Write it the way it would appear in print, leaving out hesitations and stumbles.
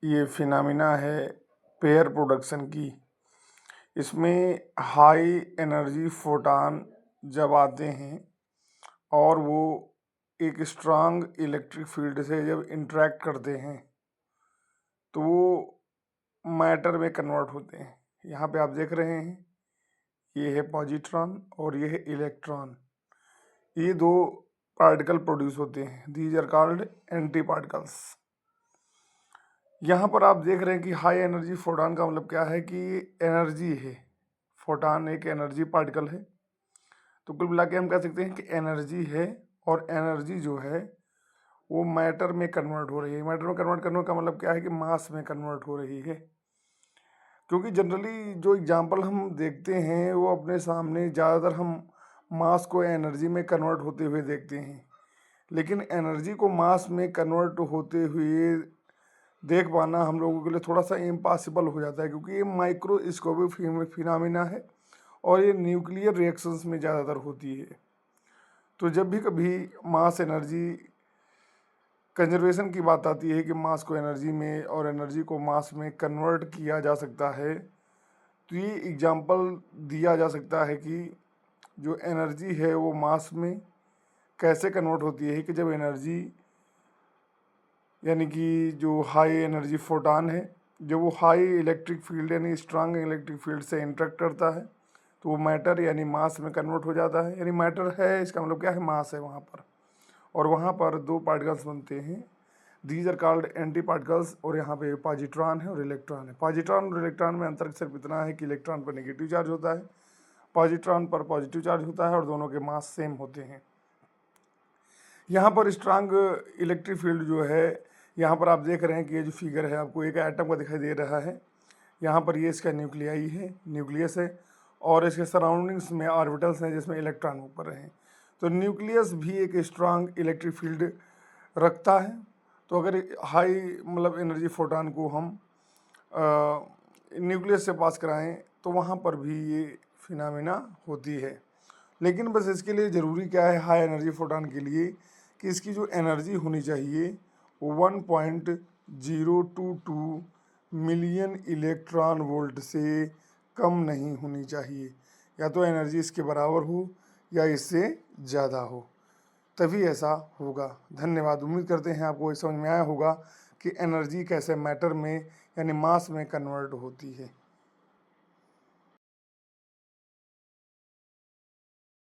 ये फिनोमिना है pair production की। इसमें हाई एनर्जी फोटॉन जब आते हैं और वो एक स्ट्रांग इलेक्ट्रिक फील्ड से जब इंटरेक्ट करते हैं तो वो मैटर में कन्वर्ट होते हैं। यहाँ पे आप देख रहे हैं ये है पॉजिट्रॉन और ये है इलेक्ट्रॉन। ये दो पार्टिकल प्रोड्यूस होते हैं, these are called antiparticles. यहाँ पर आप देख रहे हैं कि हाई एनर्जी फोटॉन का मतलब क्या है कि एनर्जी है। फोटॉन एक एनर्जी पार्टिकल है, तो कुल मिला के हम कह सकते हैं कि एनर्जी है और एनर्जी जो है वो मैटर में कन्वर्ट हो रही है। मैटर में कन्वर्ट करने का मतलब क्या है कि मास में कन्वर्ट हो रही है। क्योंकि जनरली जो एग्जांपल हम देखते हैं वो अपने सामने ज़्यादातर हम मास को एनर्जी में कन्वर्ट होते हुए देखते हैं, लेकिन एनर्जी को मास में कन्वर्ट होते हुए देख पाना हम लोगों के लिए थोड़ा सा इम्पॉसिबल हो जाता है, क्योंकि ये माइक्रोस्कोपिक फिनोमिना है और ये न्यूक्लियर रिएक्शंस में ज़्यादातर होती है। तो जब भी कभी मास एनर्जी कंजर्वेशन की बात आती है कि मास को एनर्जी में और एनर्जी को मास में कन्वर्ट किया जा सकता है, तो ये एग्जांपल दिया जा सकता है कि जो एनर्जी है वो मास में कैसे कन्वर्ट होती है कि जब एनर्जी यानी कि जो हाई एनर्जी फोटॉन है जब वो हाई इलेक्ट्रिक फील्ड यानी स्ट्रांग इलेक्ट्रिक फील्ड से इंटरेक्ट करता है तो वो मैटर यानी मास में कन्वर्ट हो जाता है। यानी मैटर है, इसका मतलब क्या है, मास है वहाँ पर, और वहाँ पर दो पार्टिकल्स बनते हैं, these are called antiparticles. और यहाँ पे पॉजिट्रॉन है और इलेक्ट्रॉन है। पॉजिट्रॉन और इलेक्ट्रॉन में अंतर सिर्फ इतना है कि इलेक्ट्रॉन पर नेगेटिव चार्ज होता है, पॉजिट्रॉन पर पॉजिटिव चार्ज होता है, और दोनों के मास सेम होते हैं। यहाँ पर स्ट्रांग इलेक्ट्रिक फील्ड जो है, यहाँ पर आप देख रहे हैं कि ये जो फिगर है आपको एक एटम का दिखाई दे रहा है। यहाँ पर ये इसका न्यूक्लियाई है, न्यूक्लियस है, और इसके सराउंडिंग्स में ऑर्बिटल्स हैं जिसमें इलेक्ट्रॉन ऊपर हैं। तो न्यूक्लियस भी एक स्ट्रांग इलेक्ट्रिक फील्ड रखता है। तो अगर हाई मतलब एनर्जी फोटॉन को हम न्यूक्लियस से पास कराएं तो वहाँ पर भी ये फिनोमिना होती है। लेकिन बस इसके लिए ज़रूरी क्या है हाई एनर्जी फोटॉन के लिए कि इसकी जो एनर्जी होनी चाहिए वो 1.022 मिलियन इलेक्ट्रॉन वोल्ट से कम नहीं होनी चाहिए, या तो एनर्जी इसके बराबर हो या इससे ज़्यादा हो, तभी ऐसा होगा। धन्यवाद। उम्मीद करते हैं आपको ये समझ में आया होगा कि एनर्जी कैसे मैटर में यानी मास में कन्वर्ट होती है।